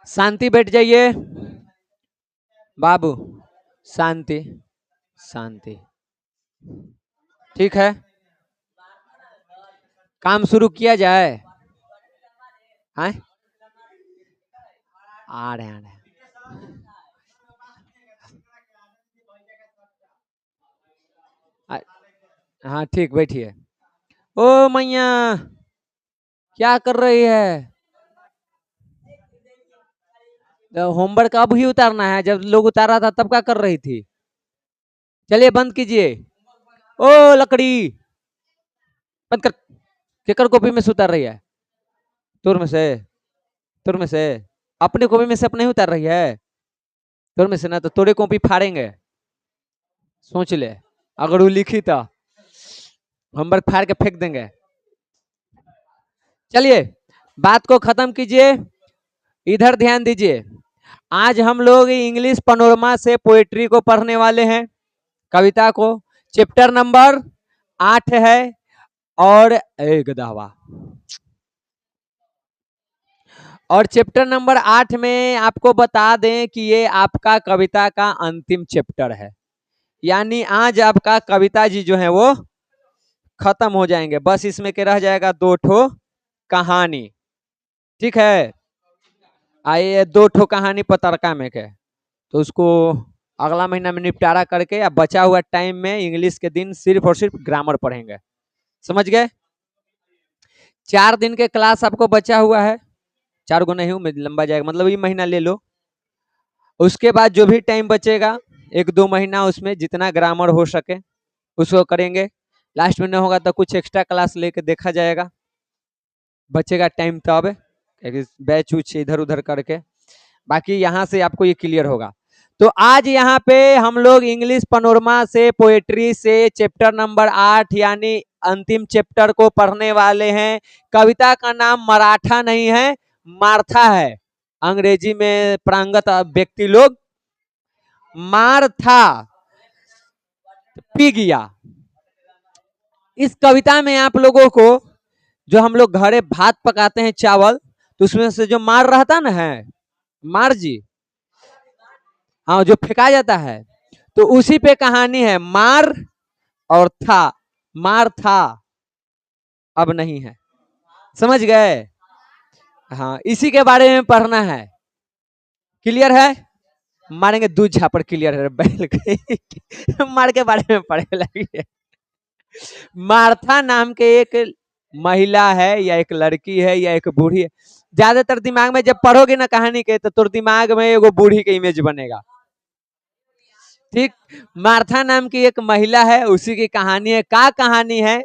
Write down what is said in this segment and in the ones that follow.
शांति, बैठ जाइए बाबू। शांति शांति। ठीक है, काम शुरू किया जाए। हाँ, आ रहे हैं। हाँ ठीक, बैठिए। ओ मैया, क्या कर रही है? होमवर्क अब ही उतारना है? जब लोग उतार रहा था तब क्या कर रही थी? चलिए बंद कीजिए। ओ लकड़ी, बंद कर। केकर कॉपी में से उतार रही है? तुर में से? तुर में से? अपने कॉपी में से अपने ही उतार रही है? तुर में से ना तो तोड़े कॉपी फाड़ेंगे। सोच ले, अगर वो लिखी तो होमवर्क फाड़ के फेंक देंगे। चलिए बात को खत्म कीजिए, इधर ध्यान दीजिए। आज हम लोग इंग्लिश पनोरमा से पोएट्री को पढ़ने वाले हैं, कविता को। चैप्टर नंबर 8 है। और गदावा, और चैप्टर नंबर 8 में आपको बता दें कि ये आपका कविता का अंतिम चैप्टर है। यानी आज आपका कविता जी जो है वो खत्म हो जाएंगे। बस इसमें के रह जाएगा 2 ठो कहानी। ठीक है, आइए 2 ठो कहानी पतरका में के, तो उसको अगला महीना में निपटारा करके या बचा हुआ टाइम में इंग्लिश के दिन सिर्फ और सिर्फ ग्रामर पढ़ेंगे। समझ गए? 4 दिन के क्लास आपको बचा हुआ है। 4 गुना ही लंबा जाएगा, मतलब ये महीना ले लो। उसके बाद जो भी टाइम बचेगा 1-2 महीना, उसमें जितना ग्रामर हो सके उसको करेंगे। लास्ट में न होगा तो कुछ एक्स्ट्रा क्लास लेके देखा जाएगा, बचेगा टाइम तब, बैच उच इधर उधर करके। बाकी यहाँ से आपको ये क्लियर होगा। तो आज यहाँ पे हम लोग इंग्लिश पनोरमा से पोएट्री से चैप्टर नंबर 8 यानी अंतिम चैप्टर को पढ़ने वाले हैं। कविता का नाम मराठा नहीं है, मार्था है। अंग्रेजी में प्रांगत व्यक्ति लोग मार्था, पी गया। इस कविता में आप लोगों को, जो हम लोग घरे भात पकाते हैं चावल, तो उसमें से जो मार रहता ना है, मार जी, हाँ, जो फेंका जाता है, तो उसी पे कहानी है। मार और था, मार था, अब नहीं है। समझ गए? हाँ, इसी के बारे में पढ़ना है। क्लियर है? मारेंगे दूध झापड़, क्लियर है बैल के मार के बारे में पढ़े लगी। मार्था नाम के एक महिला है, या एक लड़की है, या एक बूढ़ी है। ज्यादातर दिमाग में जब पढ़ोगे ना कहानी के, तो तुर दिमाग में एगो बूढ़ी के इमेज बनेगा। ठीक, मार्था नाम की एक महिला है, उसी की कहानी है। का कहानी है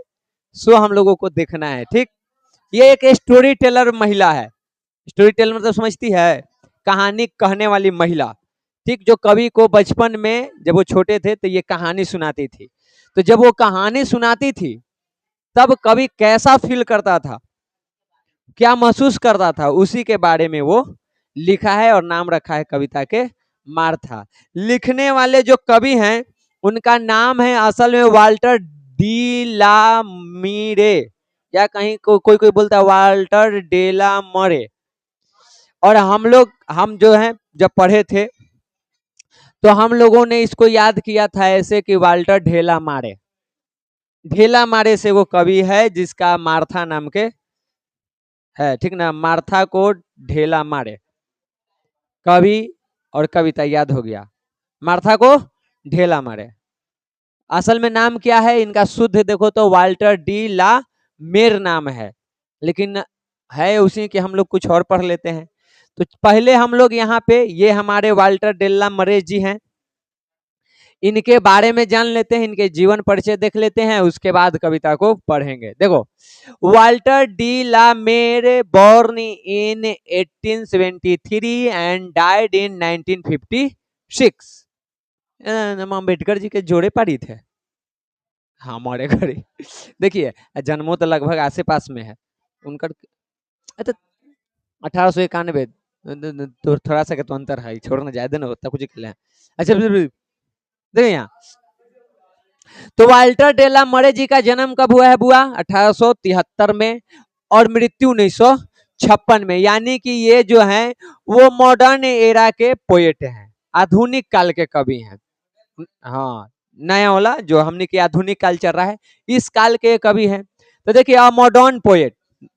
सो हम लोगों को देखना है। ठीक, ये एक स्टोरी टेलर महिला है। स्टोरी टेलर मतलब समझती है, कहानी कहने वाली महिला। ठीक, जो कवि को बचपन में जब वो छोटे थे तो ये कहानी सुनाती थी। तो जब वो कहानी सुनाती थी तब कवि कैसा फील करता था, क्या महसूस करता था, उसी के बारे में वो लिखा है और नाम रखा है कविता के मार्था। लिखने वाले जो कवि हैं उनका नाम है असल में वाल्टर डी ला मीरे, या कहीं कोई कोई बोलता है वाल्टर डेला मरे। और हम जो हैं जब पढ़े थे तो हम लोगों ने इसको याद किया था ऐसे कि वाल्टर ढेला मारे। ढेला मारे से वो कवि है जिसका मार्था नाम के है। ठीक ना, मार्था को ढेला मारे, कवि और कविता याद हो गया। मार्था को ढेला मारे, असल में नाम क्या है इनका शुद्ध देखो तो वाल्टर डी ला मेर नाम है, लेकिन है उसी के हम लोग कुछ और पढ़ लेते हैं। तो पहले हम लोग यहाँ पे, ये हमारे वाल्टर डेल्ला मरे जी हैं, इनके बारे में जान लेते हैं, इनके जीवन परिचय देख लेते हैं, उसके बाद कविता को पढ़ेंगे। देखो, Walter de la Mare born in 1873 and died in 1956। Ambedkar ji के जोड़े पारी थे हमारे घर। देखिए, जन्मों तो लगभग आसे पास में है उनका। अच्छा, 1891, तो थोड़ा सा तो अंतर है, छोड़ना ज्यादा ना होता कुछ। अच्छा देखिए यहाँ, तो वाल्टर डेला मरे जी का जन्म कब हुआ है बुआ? 1873 में, और मृत्यु 1956 में, यानी कि ये जो हैं वो मॉडर्न एरा के पोएट हैं, आधुनिक काल के कवि हैं। हाँ, नया वाला जो हमने की आधुनिक काल चल रहा है, इस काल के कवि हैं। तो देखिए, अ मॉडर्न पोएट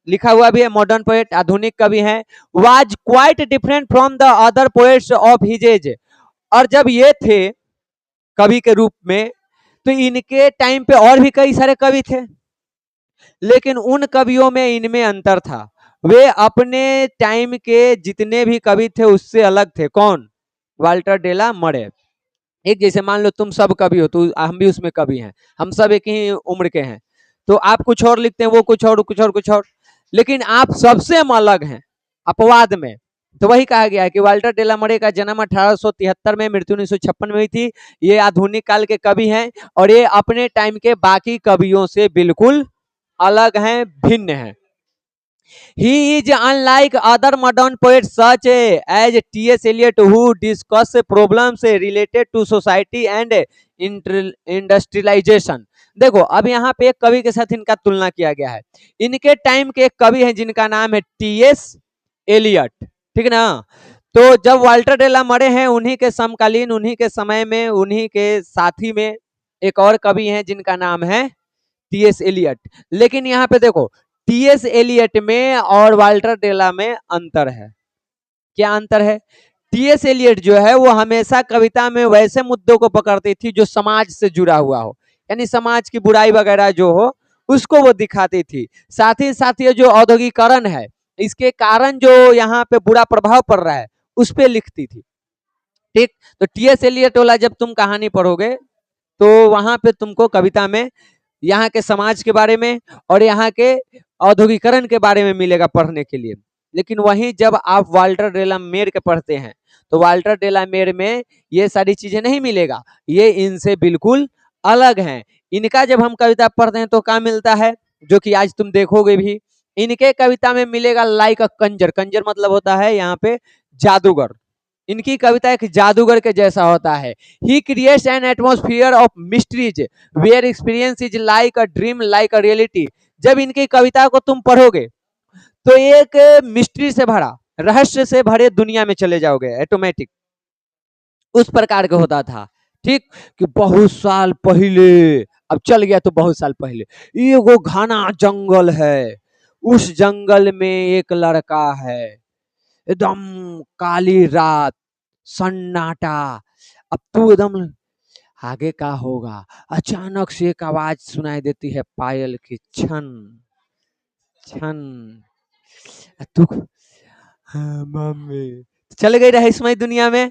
लिखा हुआ भी है, मॉडर्न पोएट आधुनिक कवि हैं, was quite different from the other poets of his age. और जब ये थे कवि के रूप में, तो इनके टाइम पे और भी कई सारे कवि थे, लेकिन उन कवियों में इनमें अंतर था। वे अपने टाइम के जितने भी कवि थे उससे अलग थे। कौन? वाल्टर डेला मरे। एक जैसे मान लो तुम सब कवि हो, तो हम भी उसमें कवि हैं, हम सब एक ही उम्र के हैं, तो आप कुछ और लिखते हैं, वो कुछ और, कुछ और, कुछ और, लेकिन आप सबसे हम अलग हैं अपवाद में। तो वही कहा गया है कि वाल्टर डेला मरे का जन्म 1873 में, मृत्यु 1956 में हुई थी। ये आधुनिक काल के कवि हैं और ये अपने टाइम के बाकी कवियों से बिल्कुल अलग हैं, भिन्न हैं। He is unlike other modern poets such as T.S. Eliot who discuss problems related to society and industrialization। देखो, अब यहाँ पे एक कवि के साथ इनका तुलना किया गया है। इनके टाइम के एक कवि हैं जिनका नाम है T.S. एलियट, ठीक है ना। तो जब वाल्टर डेला मरे हैं, उन्हीं के समकालीन, उन्हीं के समय में, उन्हीं के साथी में एक और कवि हैं जिनका नाम है टी.एस. एलियट। लेकिन यहाँ पे देखो, टी.एस. एलियट में और वाल्टर डेला में अंतर है। क्या अंतर है? टी.एस. एलियट जो है वो हमेशा कविता में वैसे मुद्दों को पकड़ती थी जो समाज से जुड़ा हुआ हो, यानी समाज की बुराई वगैरह जो हो उसको वो दिखाती थी। साथ ही ये जो औद्योगिकरण है, इसके कारण जो यहाँ पे बुरा प्रभाव पड़ रहा है, उस पर लिखती थी। ठीक, तो टी.एस. एलियट वाला जब तुम कहानी पढ़ोगे तो वहां पे तुमको कविता में यहाँ के समाज के बारे में और यहाँ के औद्योगिकरण के बारे में मिलेगा पढ़ने के लिए। लेकिन वहीं जब आप वाल्टर डेला मेर के पढ़ते हैं, तो वाल्टर डेला मेर में ये सारी चीजें नहीं मिलेगा, ये इनसे बिल्कुल अलग हैं। इनका जब हम कविता पढ़ते हैं तो क्या मिलता है, जो कि आज तुम देखोगे भी, इनके कविता में मिलेगा लाइक अ कंजर। कंजर मतलब होता है यहाँ पे जादूगर। इनकी कविता एक जादूगर के जैसा होता है। He creates an atmosphere of mysteries where experience is like a dream like a reality. जब इनकी कविता को तुम पढ़ोगे तो एक मिस्ट्री से भरा, रहस्य से भरे दुनिया में चले जाओगे ऑटोमेटिक, उस प्रकार का होता था। ठीक, कि बहुत साल पहले, अब चल गया तो बहुत साल पहले, एगो घना जंगल है, उस जंगल में एक लड़का है, एकदम काली रात, सन्नाटा। अब तू एकदम आगे का होगा, अचानक से एक आवाज सुनाई देती है पायल की, छन छन। तू, हाँ मम्मी, चल गई रहस्यमय दुनिया में।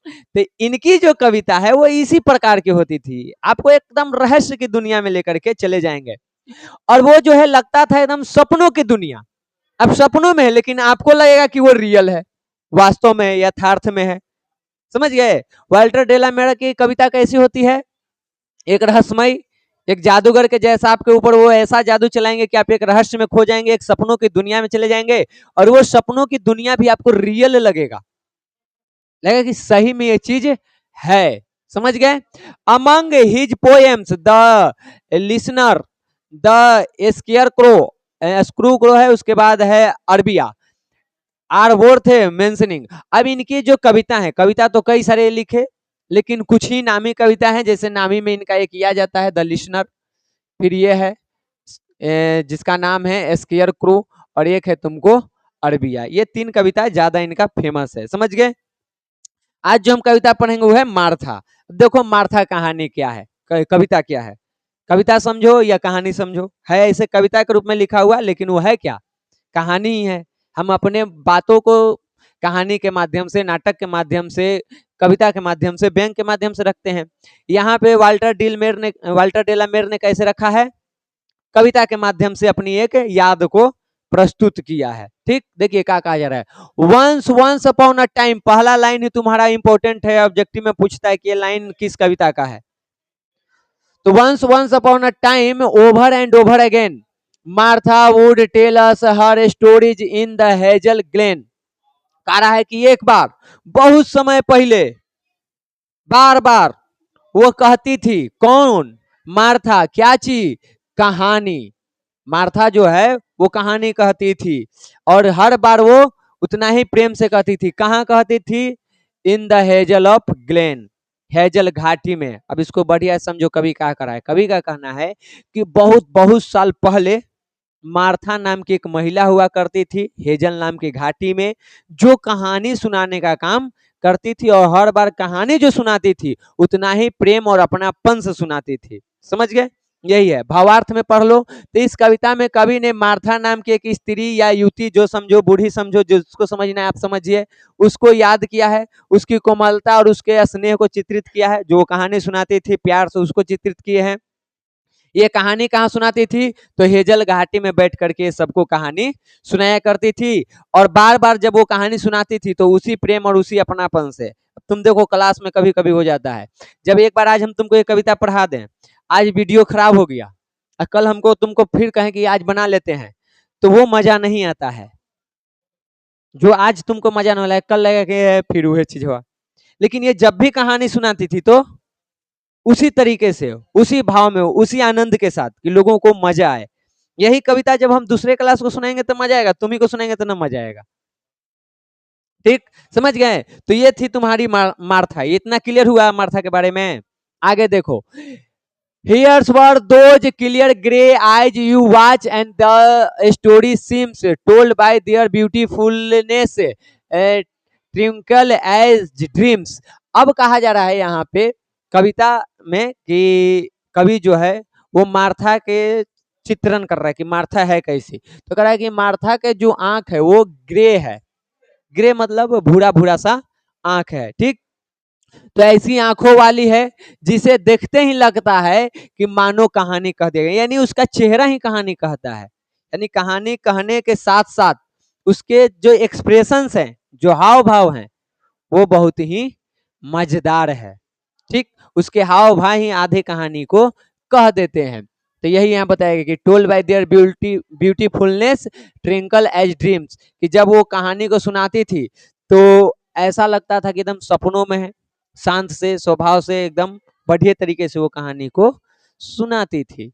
तो इनकी जो कविता है वो इसी प्रकार की होती थी, आपको एकदम रहस्य की दुनिया में लेकर के चले जाएंगे। और वो जो है लगता था एकदम सपनों की दुनिया। अब सपनों में है, लेकिन आपको लगेगा कि वो रियल है, वास्तव में यथार्थ में है। समझ गए? वाल्टर डेला मेरा की कविता कैसी होती है? एक रहस्यमय, एक जादूगर के जैसा आपके ऊपर वो ऐसा जादू चलाएंगे कि आप एक रहस्य में खो जाएंगे, एक सपनों की दुनिया में चले जाएंगे, और वो सपनों की दुनिया भी आपको रियल लगेगा, लगेगा कि सही में ये चीज है। समझ गए? Among his poems the listener, the square crow, screw crow है, उसके बाद है अरबिया, आर वर्थ मेंशनिंग। अब इनकी जो कविता है, कविता तो कई सारे लिखे, लेकिन कुछ ही नामी कविता है। जैसे नामी में इनका एक किया जाता है द लिसनर, फिर ये है जिसका नाम है स्केयर क्रू, और एक है तुमको अरबिया। ये तीन कविता ज्यादा इनका फेमस है। समझ गए? आज जो हम कविता पढ़ेंगे वो है मार्था। देखो मार्था कहानी क्या है, कविता क्या है, कविता समझो या कहानी समझो, है ऐसे कविता के रूप में लिखा हुआ, लेकिन वो है क्या, कहानी ही है। हम अपने बातों को कहानी के माध्यम से, नाटक के माध्यम से, कविता के माध्यम से, व्यंग के माध्यम से रखते हैं। यहाँ पे वाल्टर डेला मेर ने कैसे रखा है, कविता के माध्यम से अपनी एक याद को प्रस्तुत किया है। ठीक, देखिए क्या कहा जा रहा है। Once once upon a time, पहला लाइन ही तुम्हारा इंपॉर्टेंट है, ऑब्जेक्टिव में पूछता है कि ये लाइन किस कविता का है। तो once once upon a time, over and over again, Martha would tell us her stories in the hazel glen. कह रहा है कि एक बार, बहुत समय पहले, बार बार वो कहती थी, कौन? मार्था, क्या चीज? कहानी। मार्था जो है वो कहानी कहती थी और हर बार वो उतना ही प्रेम से कहती थी। कहाँ कहती थी? इन the hazel of Glenn, hazel घाटी में। अब इसको बढ़िया समझो, कवि क्या करा है। कवि का कहना है कि बहुत बहुत साल पहले मार्था नाम की एक महिला हुआ करती थी हेजल नाम की घाटी में, जो कहानी सुनाने का काम करती थी और हर बार कहानी जो सुनाती थी उतना ही प्रेम और अपनापन से सुनाती थी। समझ गए? यही है, भावार्थ में पढ़ लो। तो इस कविता में कवि ने मार्था नाम की एक स्त्री या युवती, जो समझो बूढ़ी समझो, जिसको समझना है आप समझिए, उसको याद किया है। उसकी कोमलता और उसके स्नेह को चित्रित किया है। जो कहानी सुनाती थी प्यार से, उसको चित्रित किए हैं। ये कहानी कहाँ सुनाती थी? तो हेजल घाटी में बैठ करके सबको कहानी सुनाया करती थी। और बार बार जब वो कहानी सुनाती थी तो उसी प्रेम और उसी अपनापन से। तुम देखो क्लास में कभी कभी हो जाता है, जब एक बार आज हम तुमको एक कविता पढ़ा दें, आज वीडियो खराब हो गया और कल हमको तुमको फिर कहें कि आज बना लेते हैं, तो वो मजा नहीं आता है। जो आज तुमको मजा नहीं लगा, कल लगेगा कि फिर वही चीज हुआ। लेकिन ये जब भी कहानी सुनाती थी तो उसी तरीके से, उसी भाव में, उसी आनंद के साथ कि लोगों को मजा आए। यही कविता जब हम दूसरे क्लास को सुनाएंगे तो मजा आएगा, तुम ही को सुनाएंगे तो ना मजा आएगा। ठीक, समझ गए? तो ये थी तुम्हारी मार्था। इतना क्लियर हुआ मार्था के बारे में। आगे देखो, Here's were those clear grey eyes you watch, and the story seems told by their beautifulness, twinkle as dreams. अब कहा जा रहा है यहाँ पे कविता में कि कवि जो है वो मार्था के चित्रण कर रहा है कि मार्था है कैसी। तो कह रहा है कि मार्था के जो आंख है वो ग्रे है। ग्रे मतलब भूरा भूरा सा आंख है। ठीक, तो ऐसी आंखों वाली है जिसे देखते ही लगता है कि मानो कहानी कह देगा। यानी उसका चेहरा ही कहानी कहता है। यानी कहानी कहने के साथ साथ उसके जो एक्सप्रेशंस हैं, जो हाव भाव हैं, वो बहुत ही मजेदार है। ठीक, उसके हाव भाव ही आधे कहानी को कह देते हैं। तो यही यहाँ बताया गया कि told by their beautifulness twinkle as dreams, कि जब वो कहानी को सुनाती थी तो ऐसा लगता था कि एकदम सपनों में है। शांत से स्वभाव से एकदम बढ़िया तरीके से वो कहानी को सुनाती थी।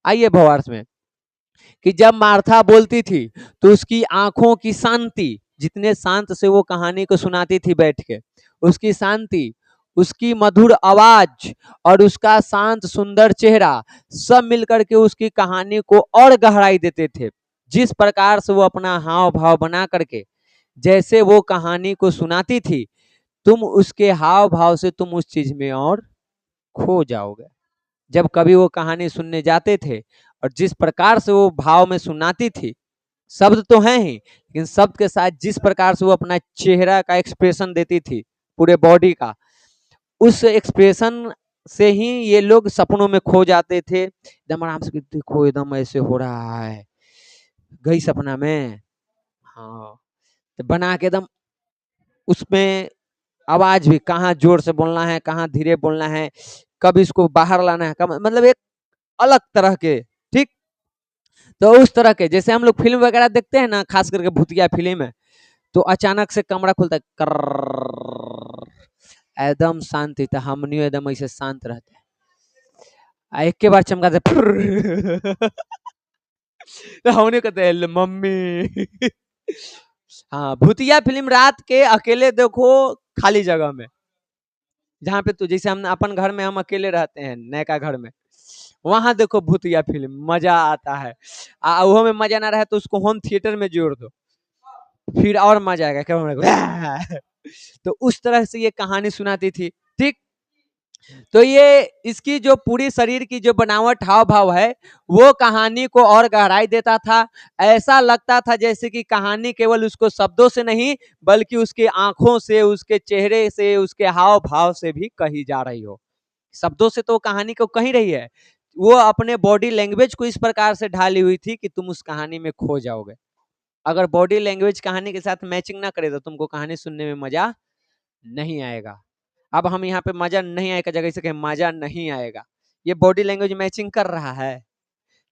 आइए भावार्थ में, कि जब मार्था बोलती थी तो उसकी आंखों की शांति, जितने शांत से वो कहानी को सुनाती थी बैठ के, उसकी शांति, उसकी मधुर आवाज और उसका शांत सुंदर चेहरा, सब मिलकर के उसकी कहानी को और गहराई देते थे। जिस प्रकार से वो अपना हाव भाव बना करके जैसे वो कहानी को सुनाती थी, तुम उसके हाव भाव से तुम उस चीज में और खो जाओगे। जब कभी वो कहानी सुनने जाते थे और जिस प्रकार से वो भाव में सुनाती थी, शब्द तो हैं ही लेकिन शब्द के साथ जिस प्रकार से वो अपना चेहरा का एक्सप्रेशन देती थी, पूरे बॉडी का, उस एक्सप्रेशन से ही ये लोग सपनों में खो जाते थे। एकदम आराम से देखो एकदम ऐसे हो रहा है, गई सपना में। हाँ, तो बना के एकदम उसमें आवाज भी कहाँ जोर से बोलना है, कहाँ धीरे बोलना है, कब इसको बाहर लाना है, कब, मतलब एक अलग तरह के। ठीक, तो उस तरह के जैसे हम लोग फिल्म वगैरह देखते हैं ना, खास करके भूतिया फिल्म है, तो अचानक से कमरा खुलता है, एकदम शांति, तो हमनी एकदम ऐसे शांत रहते हैं। एक के बार चमका दे तो हमने कहते हैं मम्मी। हाँ, भूतिया फिल्म रात के अकेले देखो, खाली जगह में, जहाँ पे तो जैसे हम अपन घर में हम अकेले रहते हैं नयका घर में, वहां देखो भूतिया फिल्म, मजा आता है। वो में मजा ना रहे तो उसको होम थिएटर में जोड़ दो, फिर और मजा आएगा। क्या तो उस तरह से ये कहानी सुनाती थी। ठीक, तो ये इसकी जो पूरी शरीर की जो बनावट हाव भाव है वो कहानी को और गहराई देता था। ऐसा लगता था जैसे कि कहानी केवल उसको शब्दों से नहीं बल्कि उसके आंखों से, उसके चेहरे से, उसके हाव भाव से भी कही जा रही हो। शब्दों से तो कहानी को कही रही है, वो अपने बॉडी लैंग्वेज को इस प्रकार से ढाली हुई थी कि तुम उस कहानी में खो जाओगे। अगर बॉडी लैंग्वेज कहानी के साथ मैचिंग ना करे तो तुमको कहानी सुनने में मजा नहीं आएगा। अब हम यहाँ पे मजा नहीं आएगा जगह से कहें मजा नहीं आएगा, ये बॉडी लैंग्वेज मैचिंग कर रहा है,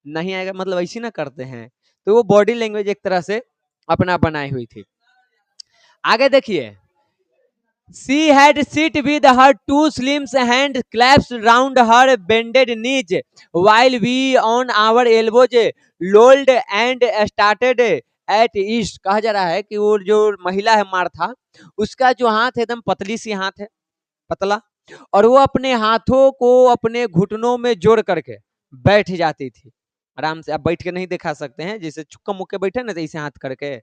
नहीं आएगा मतलब ऐसी ना करते हैं। तो वो बॉडी लैंग्वेज एक तरह से अपना बनाई हुई थी। आगे देखिए, She had sit with her two slim hands clasped round her bended knees, while we on our elbows lolled and started at east. कहा जा रहा है कि वो जो महिला है मार्था, उसका जो हाथ है एकदम पतली सी हाथ है, पतला, और वो अपने हाथों को अपने घुटनों में जोड़ करके बैठ जाती थी। आराम से आप बैठ के नहीं दिखा सकते हैं, जैसे चुक्का मुक्के बैठे ना, तो ऐसे हाथ करके,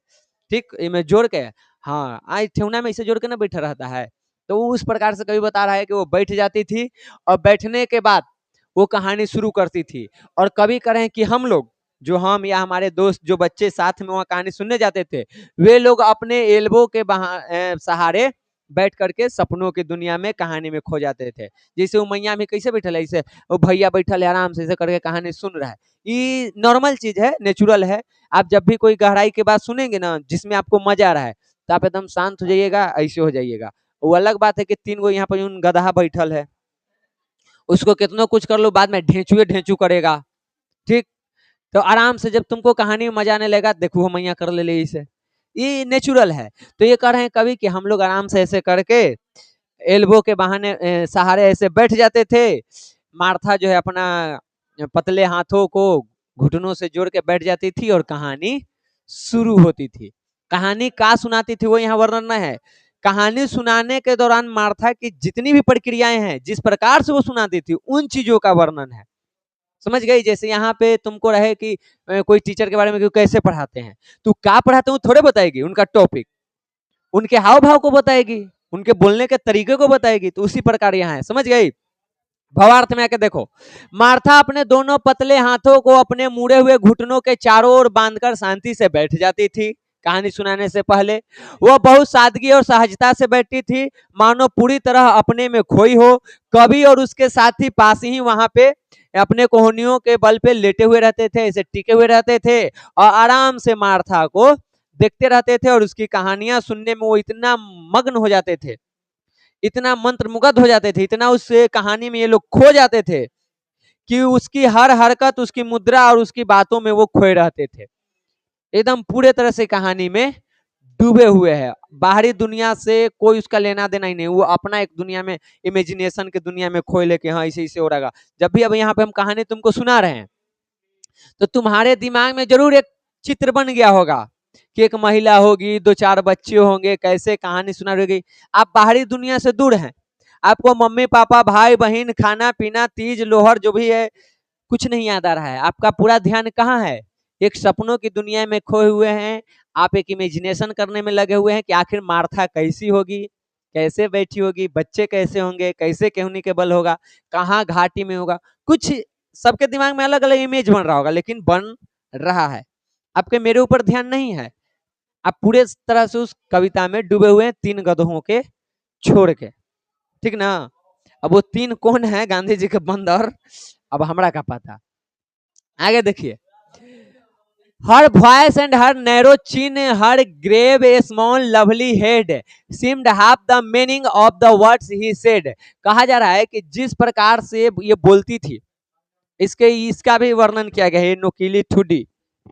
ठीक, इनमें जोड़ के, हाँ, आई ठेहुना में इसे जोड़ के ना बैठा रहता है, तो वो उस प्रकार से कभी बता रहा है कि वो बैठ जाती थी और बैठने के बाद वो कहानी शुरू करती थी। और कभी करें कि हम लोग, जो हम या हमारे दोस्त जो बच्चे साथ में वहाँ कहानी सुनने जाते थे, वे लोग अपने एल्बो के सहारे बैठ करके सपनों की दुनिया में कहानी में खो जाते थे। जैसे वो मैया में कैसे बैठल है, ऐसे वो भैया बैठल है आराम से ऐसे करके कहानी सुन रहा है। ये नॉर्मल चीज है, नेचुरल है। आप जब भी कोई गहराई के बात सुनेंगे ना जिसमें आपको मजा आ रहा है, तो आप एकदम शांत हो जाइएगा, ऐसे हो जाइएगा। वो अलग बात है कि 3 गो यहाँ पर गधा बैठल है, उसको कितना कुछ कर लो, बाद में ढेंचुए ढेंचू करेगा, ठीक। तो आराम से जब तुमको कहानी में मजा आने लगेगा, देखो मैया कर ले इसे, ये नेचुरल है। तो ये कह रहे हैं कभी कि हम लोग आराम से ऐसे करके एल्बो के बहाने सहारे ऐसे बैठ जाते थे। मार्था जो है अपना पतले हाथों को घुटनों से जोड़ के बैठ जाती थी और कहानी शुरू होती थी। कहानी का सुनाती थी वो यहाँ वर्णन नहीं है। कहानी सुनाने के दौरान मार्था की जितनी भी प्रक्रियाएं हैं, जिस प्रकार से वो सुनाती थी, उन चीजों का वर्णन है। समझ गई? जैसे यहाँ पे तुमको रहे कि कोई टीचर के बारे में कैसे पढ़ाते हैं, तो क्या पढ़ाते हैं थोड़े बताएगी, उनका टॉपिक, उनके हाव भाव को बताएगी, उनके बोलने के तरीके को बताएगी। तो उसी प्रकार यहाँ है, समझ गई? भावार्थ में आके देखो, मार्था अपने दोनों पतले हाथों को अपने मुड़े हुए घुटनों के चारों ओर बांधकर शांति से बैठ जाती थी। कहानी सुनाने से पहले वह बहुत सादगी और सहजता से बैठती थी, मानो पूरी तरह अपने में खोई हो। कवि और उसके साथी पास ही वहां पे अपने कोहनियों के बल पे लेटे हुए रहते थे, ऐसे टिके हुए रहते थे और आराम से मार्था को देखते रहते थे। और उसकी कहानियां सुनने में वो इतना मग्न हो जाते थे, इतना मंत्रमुग्ध हो जाते थे, इतना उस कहानी में ये लोग खो जाते थे कि उसकी हर हरकत, उसकी मुद्रा और उसकी बातों में वो खोए रहते थे। एकदम पूरे तरह से कहानी में डूबे हुए हैं। बाहरी दुनिया से कोई उसका लेना देना ही नहीं, वो अपना एक दुनिया में, इमेजिनेशन के दुनिया में खोए लेके, हाँ ऐसे ऐसे हो रहा। जब भी अब यहाँ पे हम कहानी तुमको सुना रहे हैं, तो तुम्हारे दिमाग में जरूर एक चित्र बन गया होगा कि एक महिला होगी, 2-4 बच्चे होंगे, कैसे कहानी सुना रही। आप बाहरी दुनिया से दूर हैं, आपको मम्मी पापा भाई बहन खाना पीना तीज लोहर जो भी है कुछ नहीं याद आ रहा है। आपका पूरा ध्यान कहाँ है? एक सपनों की दुनिया में खोए हुए हैं। आप एक इमेजिनेशन करने में लगे हुए हैं कि आखिर मार्था कैसी होगी, कैसे बैठी होगी, बच्चे कैसे होंगे, कैसे केहनी के बल होगा, कहाँ घाटी में होगा, कुछ सबके दिमाग में अलग अलग इमेज बन रहा होगा, लेकिन बन रहा है। आपके मेरे ऊपर ध्यान नहीं है, आप पूरे तरह से उस कविता में डूबे हुए हैं 3 गधों के छोड़ के, ठीक ना? अब वो 3 कौन है? गांधी जी के बंदर, अब हमरा का पता। आगे देखिए, her voice and her narrow chin, her grave, small, lovely head seemed half the meaning of the words he said. कहा जा रहा है कि जिस प्रकार से ये बोलती थी, इसका भी वर्णन किया गया है। नोकीली ठुड्डी,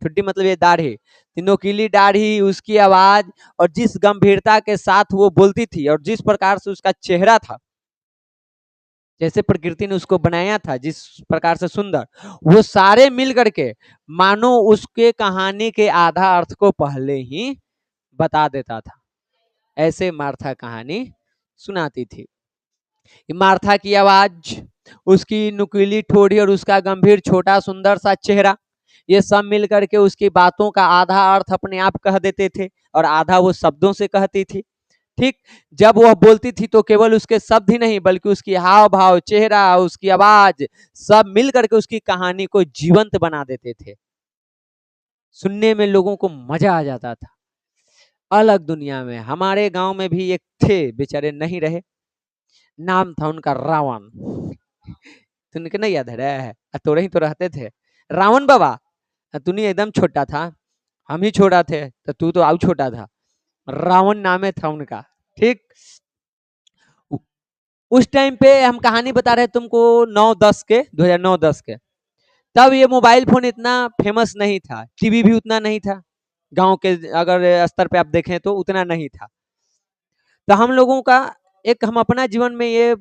ठुड्डी मतलब ये दाढ़ी, नोकीली दाढ़ी, उसकी आवाज और जिस गंभीरता के साथ वो बोलती थी और जिस प्रकार से उसका चेहरा था, जैसे प्रकृति ने उसको बनाया था जिस प्रकार से सुंदर, वो सारे मिल करके मानो उसके कहानी के आधा अर्थ को पहले ही बता देता था। ऐसे मार्था कहानी सुनाती थी। मार्था की आवाज, उसकी नुकीली ठोड़ी और उसका गंभीर छोटा सुंदर सा चेहरा, ये सब मिल करके उसकी बातों का आधा अर्थ अपने आप कह देते थे और आधा वो शब्दों से कहती थी, ठीक। जब वह बोलती थी तो केवल उसके शब्द ही नहीं बल्कि उसकी हाव भाव, चेहरा, उसकी आवाज सब मिल करके उसकी कहानी को जीवंत बना देते थे। सुनने में लोगों को मजा आ जाता था। अलग दुनिया में। हमारे गांव में भी एक थे, बेचारे नहीं रहे, नाम था उनका रावण। तुमको नहीं याद है? तोरे ही तो रहते थे रावण बाबा। तू नहीं एकदम छोटा था, हम ही छोटा थे, तो तू तो आउ छोटा था। रावण नामे था उनका, ठीक। उस टाइम पे हम कहानी बता रहे तुमको 9-10 के, 2009-10 के। तब ये मोबाइल फोन इतना फेमस नहीं था, टीवी भी उतना नहीं था, गांव के अगर स्तर पे आप देखें तो उतना नहीं था। तो हम लोगों का एक हम अपना जीवन में ये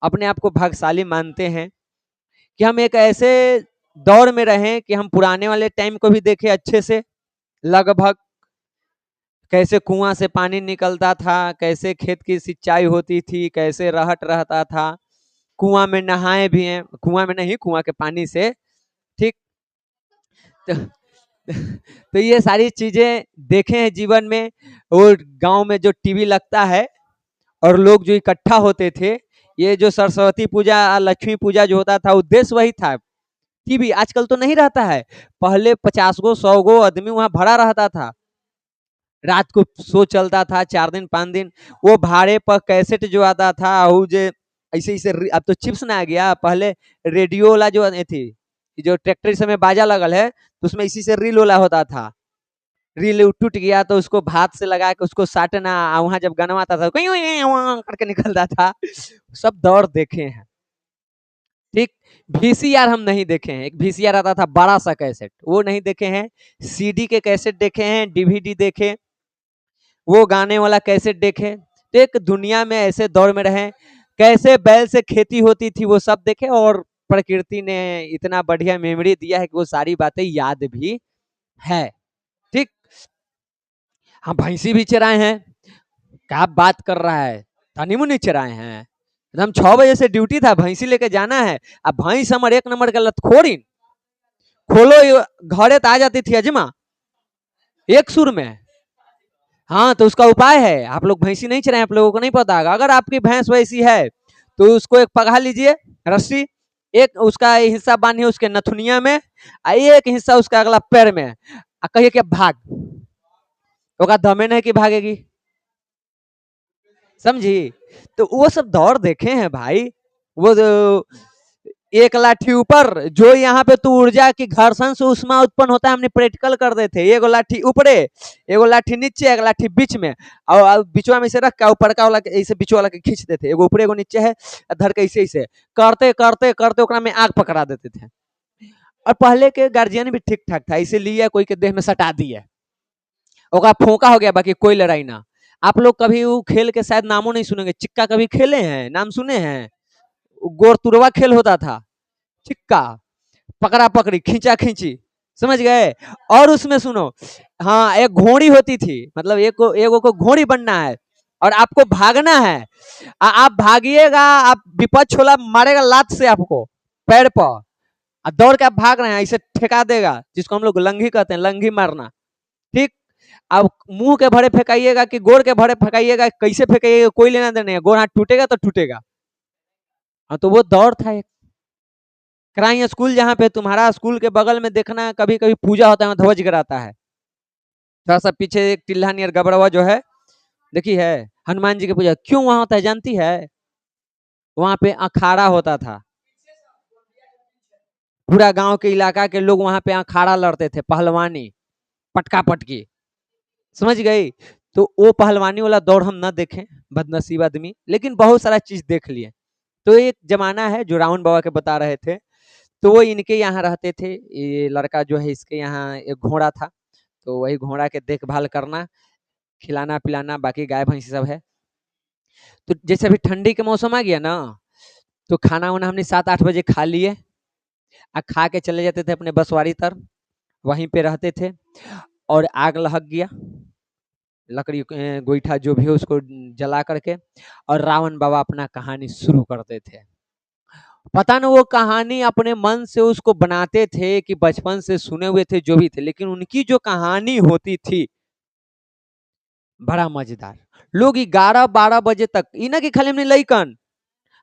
अपने आप को भाग्यशाली मानते हैं कि हम एक ऐसे दौर में रहें कि हम पुराने वाले टाइम को भी देखें अच्छे से, लगभग कैसे कुआं से पानी निकलता था, कैसे खेत की सिंचाई होती थी, कैसे रहट रहता था, कुआं में नहाए भी हैं, कुआं में नहीं, कुआं के पानी से, ठीक। तो, तो ये सारी चीजें देखे हैं जीवन में। और गांव में जो टीवी लगता है और लोग जो इकट्ठा होते थे, ये जो सरस्वती पूजा, लक्ष्मी पूजा जो होता था, उद्देश्य वही था। टीवी आजकल तो नहीं रहता है, पहले 50 गो 100 गो आदमी वहां भरा रहता था, रात को शो चलता था 4 दिन 5 दिन। वो भाड़े पर कैसेट जो आता था, वो जो ऐसे ऐसे, अब तो चिप्स ना आ गया, पहले रेडियो वाला जो थी, जो ट्रैक्टर समय बाजा लगल है, तो उसमें इसी से रील वाला होता था। रील टूट गया तो उसको भात से लगा के उसको साटना, वहां जब गाना आता था करके निकलता था। सब दौर देखे हैं, ठीक। वीसीआर हम नहीं देखे हैं, एक वीसीआर आता था बड़ा सा कैसेट, वो नहीं देखे हैं। सीडी के कैसेट देखे हैं, डीवीडी देखे, वो गाने वाला कैसेट देखे। तो एक दुनिया में ऐसे दौर में रहे, कैसे बैल से खेती होती थी वो सब देखे, और प्रकृति ने इतना बढ़िया मेमोरी दिया है कि वो सारी बातें याद भी है, ठीक। हम भैंसी भी चराए हैं, क्या बात कर रहा है, धनी मुनि चराए हैं। एकदम 6 बजे से ड्यूटी था, भैंसी लेके जाना है। अब भैंस हमारे 1 नंबर का लतखोरी, खोलो घरे तो आ जाती थी अजमा एक सुर में। हाँ, तो उसका उपाय है, आप लोग भैंसी नहीं चराए, आप लोगों को नहीं पता होगा। अगर आपकी भैंस वैसी है तो उसको एक पगहा लीजिए रस्सी, एक उसका हिस्सा बांधिए उसके नथुनिया में, एक हिस्सा उसका अगला पैर में, कहिए कि भाग, होगा दमे नहीं कि भागेगी, समझी। तो वो सब दौर देखे हैं भाई। वो एक लाठी ऊपर, जो यहाँ पे तू ऊर्जा की घर्षण से उष्मा उत्पन्न होता है, हमने प्रैक्टिकल कर देते, एगो लाठी ऊपरे, एगो लाठी नीचे, एक लाठी बीच में, और बीचवा में से रख के ऊपर का वाला ऐसे बीच वाला के खींच देते, एगो ऊपर एगो नीचे है, धर के ऐसे ऐसे करते करते करते ओकरा में आग पकड़ा देते थे। और पहले के गार्जियन भी ठीक ठाक था, इसे लिया कोई के देह में सटा दिया, ओका फोका हो गया, बाकी कोई लड़ाई ना। आप लोग कभी वो खेल के शायद नामों नहीं सुनेंगे, चिक्का कभी खेले हैं, नाम सुने हैं? गोर तुरवा खेल होता था, चिक्का, पकड़ा पकड़ी, खींचा खींची, समझ गए। और उसमें सुनो, हाँ, एक घोड़ी होती थी, मतलब एक को घोड़ी बनना है और आपको भागना है। आप भागिएगा, आप विपक्ष छोला मारेगा लात से आपको पैर पर, दौड़ के आप भाग रहे हैं, ऐसे ठेका देगा, जिसको हम लोग लंघी कहते हैं, लंघी मारना, ठीक। अब मुंह के भरे फेंकाइएगा कि गोड़ के भरे फेंकाइएगा, कैसे फेंकाइएगा कोई लेना देना है, गोड़ हाथ टूटेगा तो टूटेगा। हाँ, तो वो दौर था एक। क्राई स्कूल, जहाँ पे तुम्हारा स्कूल के बगल में देखना, कभी कभी पूजा होता है, ध्वज गिराता है, थोड़ा सा पीछे एक टिल्ला नियर गबरवा जो है, देखी है, हनुमान जी की पूजा क्यों वहां होता है जानती है? वहां पे अखाड़ा होता था, पूरा गांव के इलाका के लोग वहां पे अखाड़ा लड़ते थे, पहलवानी, पटका पटकी, समझ गई। तो वो पहलवानी वाला दौर हम ना देखें, बदनसीब आदमी, लेकिन बहुत सारा चीज देख लिए। तो एक जमाना है जो रावण बाबा के बता रहे थे, तो वो इनके यहाँ रहते थे, ये लड़का जो है इसके यहाँ एक घोड़ा था, तो वही घोड़ा के देखभाल करना, खिलाना पिलाना, बाकी गाय भैंस सब है। तो जैसे अभी ठंडी के मौसम आ गया ना, तो खाना वाना हमने 7-8 बजे खा लिए, खा के चले जाते थे अपने बसवारी तर, वहीं पे रहते थे, और आग लहक गया, लकड़ी गोईठा जो भी हो उसको जला करके, और रावण बाबा अपना कहानी शुरू करते थे। पता न वो कहानी अपने मन से उसको बनाते थे कि बचपन से सुने हुए थे जो भी थे, लेकिन उनकी जो कहानी होती थी बड़ा मजेदार। लोग 11-12 बजे तक, इना की खाली हमने लइकन,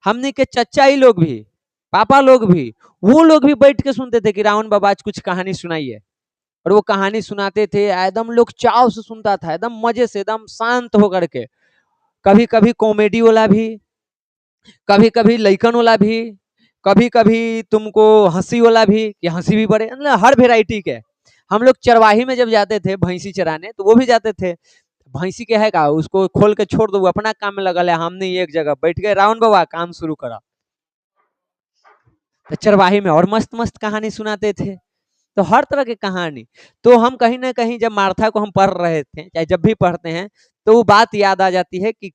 हमने के चचा ही लोग भी, पापा लोग भी, वो लोग भी बैठ के सुनते थे कि रावण बाबा आज कुछ कहानी सुनाइए, और वो कहानी सुनाते थे, एकदम लोग चाव से सुनता था, एकदम मजे से, एकदम शांत होकर के। कभी कभी कॉमेडी वाला भी, कभी कभी लइकन वाला भी, कभी कभी तुमको हंसी वाला भी, कि हंसी भी बड़े, मतलब हर वेराइटी के। हम लोग चरवाही में जब जाते थे भैंसी चराने, तो वो भी जाते थे, भैंसी के है का उसको खोल के छोड़ दो, अपना काम में लगा है, हमने एक जगह बैठ गए, रावण बाबा काम शुरू करा, तो चरवाही में और मस्त मस्त कहानी सुनाते थे। तो हर तरह की कहानी, तो हम कहीं ना कहीं जब मार्था को हम पढ़ रहे थे, चाहे जब भी पढ़ते हैं, तो वो बात याद आ जाती है कि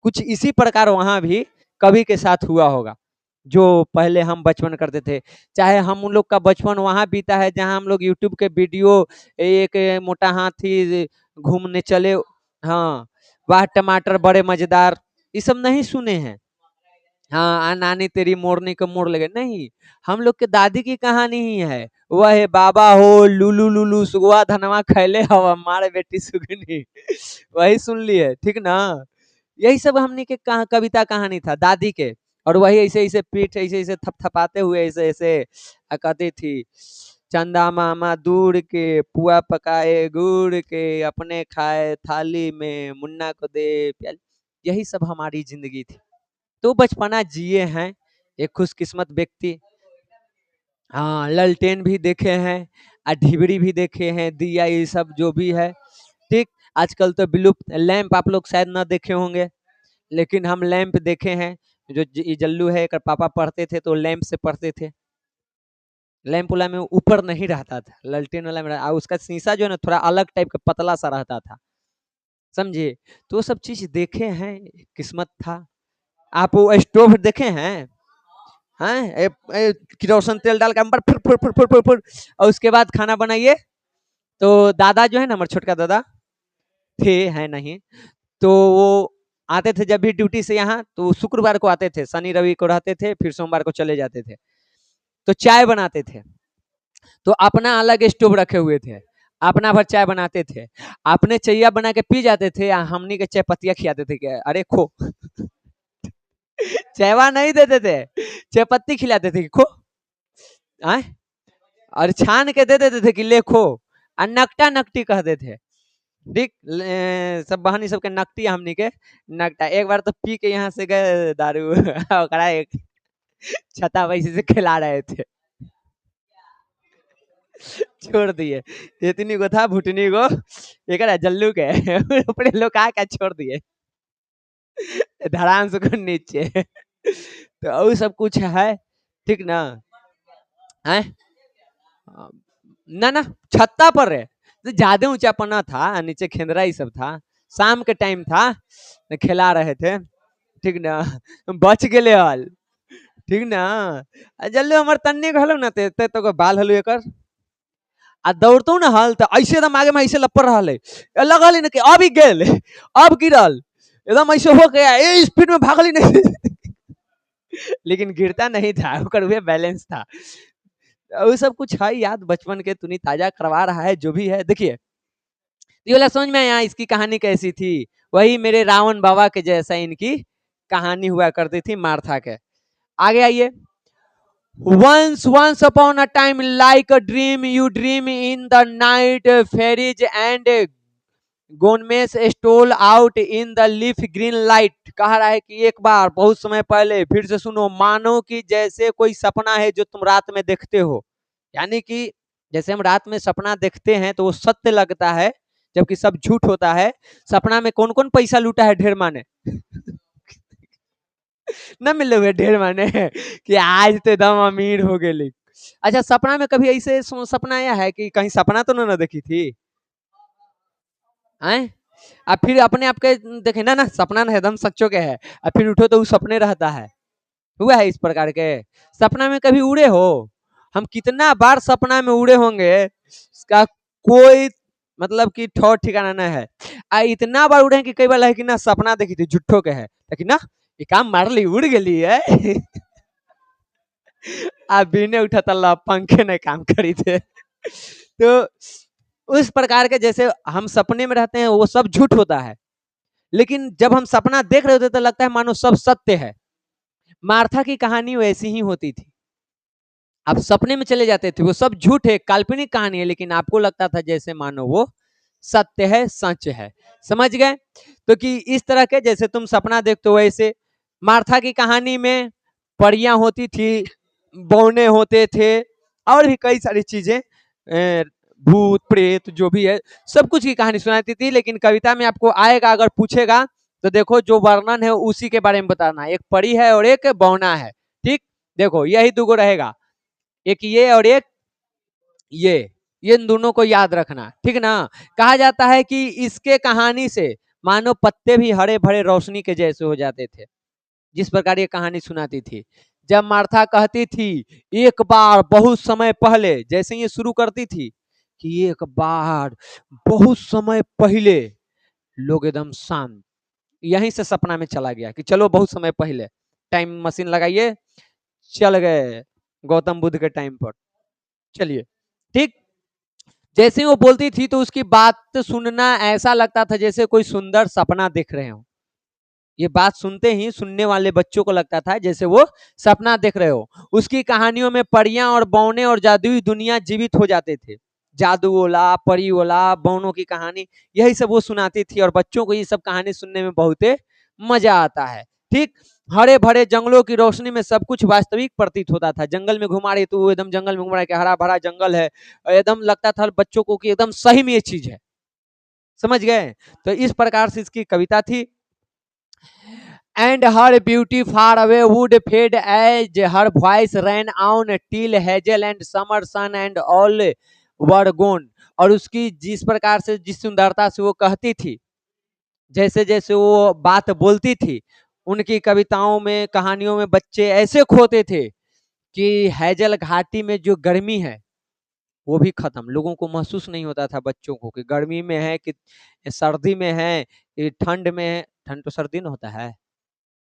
कुछ इसी प्रकार वहां भी कवि के साथ हुआ होगा, जो पहले हम बचपन करते थे। चाहे हम उन लोग का बचपन वहां बीता है जहां हम लोग यूट्यूब के वीडियो, एक मोटा हाथी घूमने चले, हाँ, वाह टमाटर बड़े मजेदार, ये सब नहीं सुने हैं। हाँ, नानी तेरी मोरनी को मोड़ लगे, नहीं, हम लोग के दादी की कहानी ही है। वह है बाबा हो लुलु लुलु सुगवा धनवा खैले हवा मारे बेटी सुगनी वही सुन लिए, ठीक ना। यही सब हमने के कविता कहानी था दादी के। और वही ऐसे ऐसे पीठ ऐसे ऐसे थपथपाते हुए ऐसे ऐसे कहती थी, चंदा मामा दूर के पुआ पकाए गुड़ के, अपने खाए थाली में मुन्ना को दे प्याली। यही सब हमारी जिंदगी थी। तो बचपना जिए हैं एक खुशकिस्मत व्यक्ति। हाँ, ललटेन भी देखे हैं, ढिबरी भी देखे हैं, दिया, ये सब जो भी है, ठीक। आजकल तो विलुप्त लैंप आप लोग शायद ना देखे होंगे, लेकिन हम लैंप देखे हैं। जो ये जल्लू है एक पापा पढ़ते थे तो लैंप से पढ़ते थे। लैंप वाला में ऊपर नहीं रहता था, ललटेन वाला में उसका शीशा जो है ना थोड़ा अलग टाइप का पतला सा रहता था, समझे। तो वो सब चीज देखे हैं, किस्मत था। आप वो स्टोव देखे हैं? हैं, किरोसिन तेल डाल के अंबर फुर फुर फुर फुर फुर फुर, और उसके बाद खाना बनाइए। तो दादा जो है ना, हमारे छोटका दादा थे, है नहीं, तो वो आते थे जब भी ड्यूटी से यहाँ, तो शुक्रवार को आते थे, शनि रवि को रहते थे, फिर सोमवार को चले जाते थे। तो चाय बनाते थे, तो अपना अलग स्टोव रखे हुए थे, अपना भर चाय बनाते थे। अपने चैया बना के पी जाते थे, हमनी के चाय पत्तियां खिलाते थे कि अरे खो चायवा नहीं देते थे, चाय पत्ती खिलाते थे कि खो, आए, और छान के दे देते थे कि ले खो, और नकटा नकटी कहते थे, ठीक। सब बहनी सबके नकटी, हमनी के नकटा। एक बार तो पी के यहाँ से गए दारू ओकरा एक छता वैसे से खिला रहे थे छोड़ दिए, इतनी को था भुटनी को, एक जल्लू के अपने लोग का छोड़ दिए धरान से नीचे तो वो सब कुछ है, ठीक ना है। ना ना, छत्ता पर है, तो ज्यादा ऊंचा पना था, नीचे खेंदरा ही सब था, शाम के टाइम था, खिला रहे थे, ठीक ना। बच गए हल, ठीक ना। जल्लू हमार तन्नी कहलो ना, ते तो बाल हलू एकर, आ दौड़तो ना हल, तो ऐसे एकदम आगे में ऐसे लपड़ रहा है, लगल ना कि अब ही गेल, अब गिरल, एकदम ऐसे हो गया, ए स्पीड में भागली नहीं लेकिन गिरता नहीं था, ओकर वे बैलेंस था। वो सब कुछ है याद बचपन के, तूनी ताजा करवा रहा है जो भी है। देखिए ये वाला समझ में आया, इसकी कहानी कैसी थी, वही मेरे रावण बाबा के जैसा इनकी कहानी हुआ करती थी मार्था के। आगे आइए। Once upon a time, like a dream, you dream in the night, fairies and gnomes stole out in the leaf green light. कह रहा है कि एक बार बहुत समय पहले, फिर से सुनो, मानो कि जैसे कोई सपना है जो तुम रात में देखते हो, यानी कि जैसे हम रात में सपना देखते हैं तो वो सत्य लगता है, जबकि सब झूठ होता है। सपना में कौन कौन पैसा लूटा है ढेर माने न मिले हुए ढेर माने कि आज तो एकदम अमीर हो गए। अच्छा, सपना में कभी ऐसे सपना आया है कि कहीं सपना तो ना देखी थी, हैं? अब फिर अपने आप के देखे ना ना, सपना ना एकदम सच्चो के है, अब फिर उठो तो वो सपने रहता है। हुआ है इस प्रकार के, सपना में कभी उड़े हो? हम कितना बार सपना में उड़े होंगे, इसका कोई मतलब कि ठौर ठिकाना नहीं है। इतना बार उड़े कि कई बार लगे कि ना सपना देखी थी, झुट्ठो के है, लेकिन ना ये काम मार ली, उड़ गई है आप बिने उठा तल्ला पंखे नहीं काम करी थे तो उस प्रकार के, जैसे हम सपने में रहते हैं वो सब झूठ होता है, लेकिन जब हम सपना देख रहे होते तो लगता है मानो सब सत्य है। मार्था की कहानी वैसी ही होती थी, आप सपने में चले जाते थे, वो सब झूठ है, काल्पनिक कहानी है, लेकिन आपको लगता था जैसे मानो वो सत्य है, सच है। समझ गए? तो कि इस तरह के, जैसे तुम सपना देखते हो वैसे मार्था की कहानी में परियां होती थी, बौने होते थे, और भी कई सारी चीजें, भूत प्रेत जो भी है, सब कुछ की कहानी सुनाती थी। लेकिन कविता में आपको आएगा, अगर पूछेगा तो देखो जो वर्णन है उसी के बारे में बताना, एक परी है और एक बौना है, ठीक। देखो यही दुगो रहेगा, एक ये और एक ये इन दोनों को याद रखना, ठीक ना। कहा जाता है कि इसके कहानी से मानो पत्ते भी हरे भरे रोशनी के जैसे हो जाते थे। जिस प्रकार ये कहानी सुनाती थी, जब मार्था कहती थी एक बार बहुत समय पहले, जैसे ये शुरू करती थी कि एक बार बहुत समय पहले, लोग एकदम शांत। यहीं से सपना में चला गया कि चलो बहुत समय पहले, टाइम मशीन लगाइए, चल गए गौतम बुद्ध के टाइम पर। चलिए, ठीक। जैसे वो बोलती थी तो उसकी बात सुनना ऐसा लगता था जैसे कोई सुंदर सपना देख रहे हो। ये बात सुनते ही सुनने वाले बच्चों को लगता था जैसे वो सपना देख रहे हो। उसकी कहानियों में परियां और बौने और जादुई दुनिया जीवित हो जाते थे। जादू वाला, परी वाला, बौनों की कहानी, यही सब वो सुनाती थी और बच्चों को ये सब कहानी सुनने में बहुत मजा आता है। ठीक, हरे भरे जंगलों की रोशनी में सब कुछ वास्तविक प्रतीत होता था। जंगल में घुमा रही तो एकदम जंगल में घुमा रहा है, हरा भरा जंगल है, एकदम लगता था बच्चों को कि एकदम सही में ये चीज है। समझ गए? तो इस प्रकार से इसकी कविता थी। And her beauty far away would fade as her voice ran on till hazel and summer sun and all were gone। और उसकी जिस प्रकार से, जिस सुंदरता से वो कहती थी, जैसे जैसे वो बात बोलती थी, उनकी कविताओं में, कहानियों में बच्चे ऐसे खोते थे कि हैजल घाटी में जो गर्मी है वो भी खत्म। लोगों को महसूस नहीं होता था बच्चों को कि गर्मी में है कि सर्दी में है कि ठंड में है। ठंड तो सर्दी में होता है।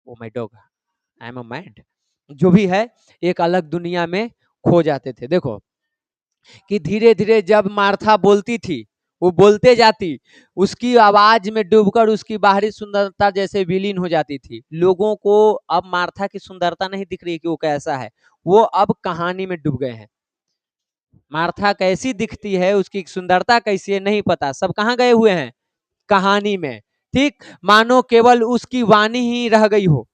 Oh my dog, I am a mad. जो भी है, एक अलग दुनिया में खो जाते थे। देखो कि धीरे धीरे जब मार्था बोलती थी, वो बोलते जाती, उसकी आवाज में डूबकर उसकी बाहरी सुंदरता जैसे विलीन हो जाती थी। लोगों को अब मार्था की सुंदरता नहीं दिख रही कि वो कैसा है, वो अब कहानी में डूब गए हैं। मार्था कैसी दिखती है, उसकी सुंदरता कैसी है नहीं पता, सब कहाँ गए हुए हैं, कहानी में। ठीक, मानो केवल उसकी वाणी ही रह गई हो।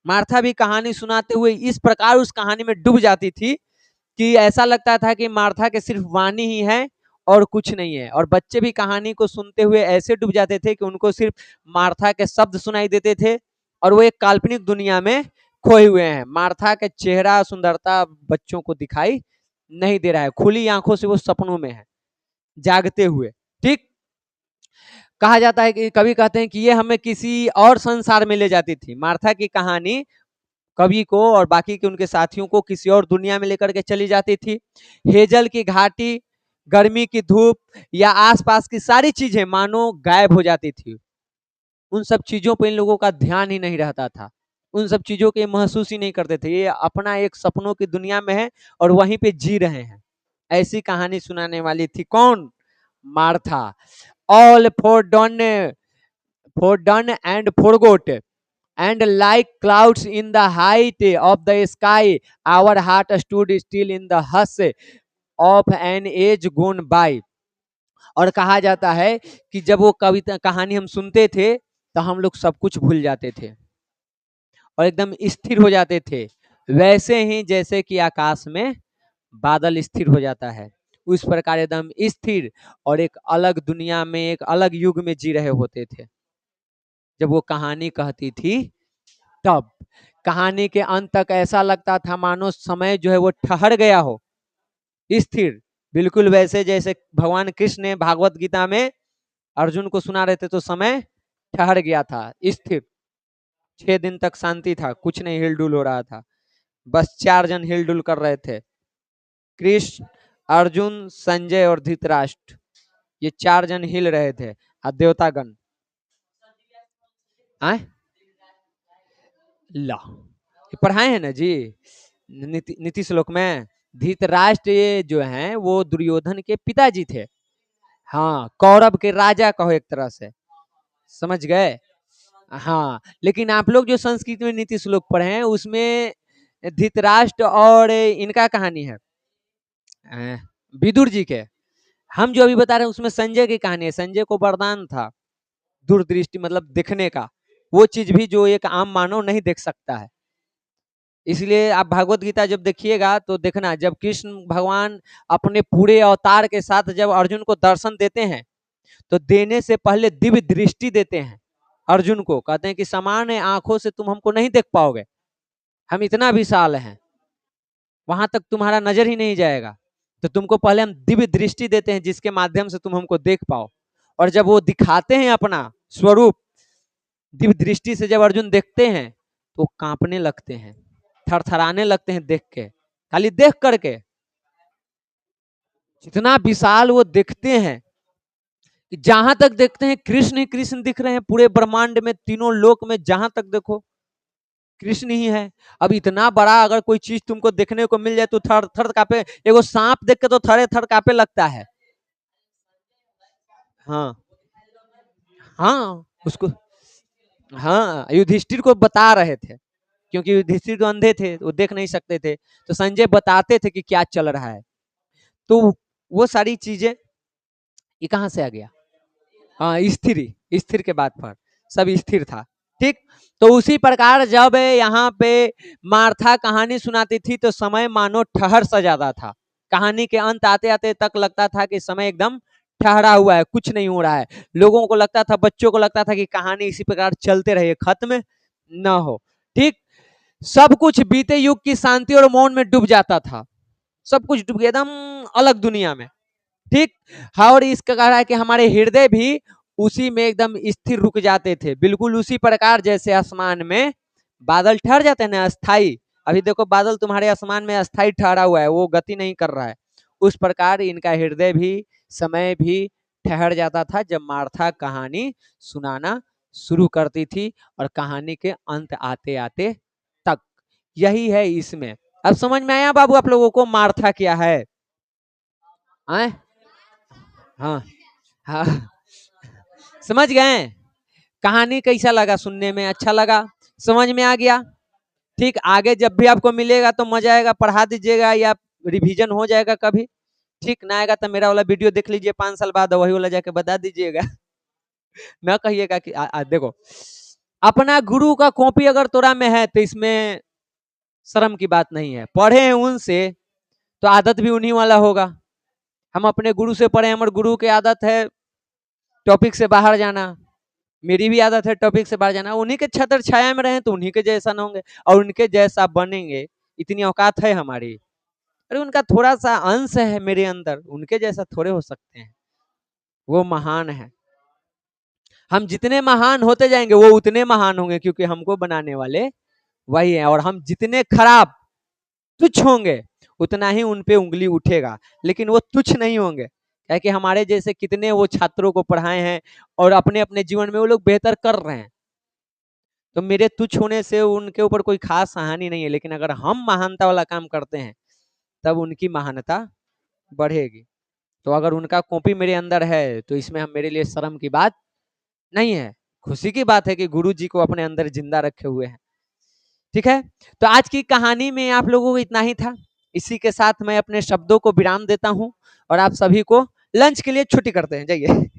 मार्था भी कहानी सुनाते हुए इस प्रकार उस कहानी में डूब जाती थी कि ऐसा लगता था कि मार्था के सिर्फ वाणी ही है और कुछ नहीं है। और बच्चे भी कहानी को सुनते हुए ऐसे डूब जाते थे कि उनको सिर्फ मार्था के शब्द सुनाई देते थे और वो एक काल्पनिक दुनिया में खोए हुए हैं। मार्था के चेहरा सुंदरता बच्चों को दिखाई नहीं दे रहा है, खुली आंखों से वो सपनों में है, जागते हुए। ठीक, कहा जाता है कि कवि कहते हैं कि ये हमें किसी और संसार में ले जाती थी। मार्था की कहानी कवि को और बाकी के उनके साथियों को किसी और दुनिया में लेकर के चली जाती थी। हेजल की घाटी, गर्मी की धूप या आसपास की सारी चीजें मानो गायब हो जाती थी। उन सब चीजों पर इन लोगों का ध्यान ही नहीं रहता था, उन सब चीजों के महसूस ही नहीं करते थे। ये अपना एक सपनों की दुनिया में है और वहीं पे जी रहे हैं। ऐसी कहानी सुनाने वाली थी कौन, Martha. All for done and forgot and like clouds in the height of the sky our heart stood still in the hush of an age gone by। और कहा जाता है कि जब वो कविता कहानी हम सुनते थे तो हम लोग सब कुछ भूल जाते थे और एकदम स्थिर हो जाते थे, वैसे ही जैसे कि आकाश में बादल स्थिर हो जाता है, उस प्रकार एकदम स्थिर और एक अलग दुनिया में, एक अलग युग में जी रहे होते थे जब वो कहानी कहती थी। तब कहानी के अंत तक ऐसा लगता था मानो समय जो है वो ठहर गया हो, स्थिर, बिल्कुल वैसे जैसे भगवान कृष्ण ने भागवत गीता में अर्जुन को सुना रहे थे तो समय ठहर गया था, स्थिर। 6 दिन तक शांति था, कुछ नहीं हिलडुल हो रहा था, बस 4 जन हिलडुल कर रहे थे, कृष्ण, अर्जुन, संजय और धृतराष्ट्र। ये 4 जन हिल रहे थे और देवतागण। ला, पढ़ाए हैं ना जी नीति श्लोक में। धृतराष्ट्र ये जो हैं वो दुर्योधन के पिताजी थे। हाँ, कौरव के राजा कहो एक तरह से, समझ गए। हाँ, लेकिन आप लोग जो संस्कृत में नीति श्लोक पढ़े हैं उसमें धृतराष्ट्र और इनका कहानी है, विदुर जी के। हम जो अभी बता रहे हैं उसमें संजय की कहानी है। संजय को वरदान था दूरदृष्टि, मतलब देखने का, वो चीज भी जो एक आम मानव नहीं देख सकता है। इसलिए आप भागवत गीता जब देखिएगा तो देखना, जब कृष्ण भगवान अपने पूरे अवतार के साथ जब अर्जुन को दर्शन देते हैं तो देने से पहले दिव्य दृष्टि देते हैं अर्जुन को, कहते हैं कि समान आंखों से तुम हमको नहीं देख पाओगे, हम इतना विशाल हैं, वहां तक तुम्हारा नजर ही नहीं जाएगा, तो तुमको पहले हम दिव्य दृष्टि देते हैं जिसके माध्यम से तुम हमको देख पाओ। और जब वो दिखाते हैं अपना स्वरूप दिव्य दृष्टि से जब अर्जुन देखते हैं तो कांपने लगते हैं, थरथराने लगते हैं देख के, खाली देख करके। जितना विशाल वो दिखते हैं कि जहां तक देखते हैं कृष्ण ही कृष्ण दिख रहे हैं, पूरे ब्रह्मांड में तीनों लोक में जहां तक देखो कृष्ण ही है। अब इतना बड़ा अगर कोई चीज तुमको देखने को मिल जाए तो थर थर कापे, एगो सांप देख के तो थरे थर कापे लगता है। हाँ हाँ उसको, हाँ युधिष्ठिर को बता रहे थे, क्योंकि युधिष्ठिर तो अंधे थे, वो देख नहीं सकते थे, तो संजय बताते थे कि क्या चल रहा है। तो वो सारी चीजें, ये कहां से आ गया, हाँ स्थिर, स्थिर के बाद पर सब स्थिर था। ठीक, तो उसी प्रकार जब यहाँ पे मार्था कहानी सुनाती थी तो समय मानो ठहर सा जाता था। कहानी के अंत आते आते तक लगता था कि समय एकदम ठहरा हुआ है, कुछ नहीं हो रहा है। लोगों को लगता था, बच्चों को लगता था कि कहानी इसी प्रकार चलते रहे, खत्म न हो। ठीक, सब कुछ बीते युग की शांति और मौन में डूब जाता था, सब कुछ डूब गया एकदम अलग दुनिया में। ठीक, और इसका कह रहा है कि हमारे हृदय भी उसी में एकदम स्थिर रुक जाते थे, बिल्कुल उसी प्रकार जैसे आसमान में बादल ठहर जाते हैं ना अस्थाई। अभी देखो बादल तुम्हारे आसमान में अस्थाई ठहरा हुआ है, वो गति नहीं कर रहा है। उस प्रकार इनका हृदय भी, समय भी ठहर जाता था जब मार्था कहानी सुनाना शुरू करती थी, और कहानी के अंत आते आते तक। यही है इसमें। अब समझ में आया बाबू आप लोगों को मार्था क्या है? आए? हाँ हाँ समझ गए? कहानी कैसा लगा सुनने में, अच्छा लगा, समझ में आ गया? ठीक, आगे जब भी आपको मिलेगा तो मजा आएगा, पढ़ा दीजिएगा या रिवीजन हो जाएगा कभी। ठीक ना आएगा तो मेरा वाला वीडियो देख लीजिए 5 साल बाद, वही वाला जाके बता दीजिएगा। न कहिएगा कि देखो, अपना गुरु का कॉपी अगर तोरा में है तो इसमें शर्म की बात नहीं है। पढ़े हैं उनसे तो आदत भी उन्हीं वाला होगा। हम अपने गुरु से पढ़े, हमारे गुरु की आदत है टॉपिक से बाहर जाना, मेरी भी आदत है टॉपिक से बाहर जाना। उन्हीं के छत्र छाया में रहे तो उन्हीं के जैसा ना होंगे, और उनके जैसा बनेंगे, इतनी औकात है हमारी। अरे उनका थोड़ा सा अंश है मेरे अंदर, उनके जैसा थोड़े हो सकते हैं, वो महान है। हम जितने महान होते जाएंगे वो उतने महान होंगे, क्योंकि हमको बनाने वाले वही है। और हम जितने खराब तुच्छ होंगे उतना ही उनपे उंगली उठेगा, लेकिन वो तुच्छ नहीं होंगे, क्या कि हमारे जैसे कितने वो छात्रों को पढ़ाए हैं और अपने अपने जीवन में वो लोग बेहतर कर रहे हैं। तो मेरे तुच्छ होने से उनके ऊपर कोई खास हानि नहीं है, लेकिन अगर हम महानता वाला काम करते हैं तब उनकी महानता बढ़ेगी। तो अगर उनका कॉपी मेरे अंदर है तो इसमें हम, मेरे लिए शर्म की बात नहीं है, खुशी की बात है कि गुरु जी को अपने अंदर जिंदा रखे हुए हैं। ठीक है, तो आज की कहानी में आप लोगों को इतना ही था। इसी के साथ मैं अपने शब्दों को विराम देता हूं और आप सभी को लंच के लिए छुट्टी करते हैं, जाइए।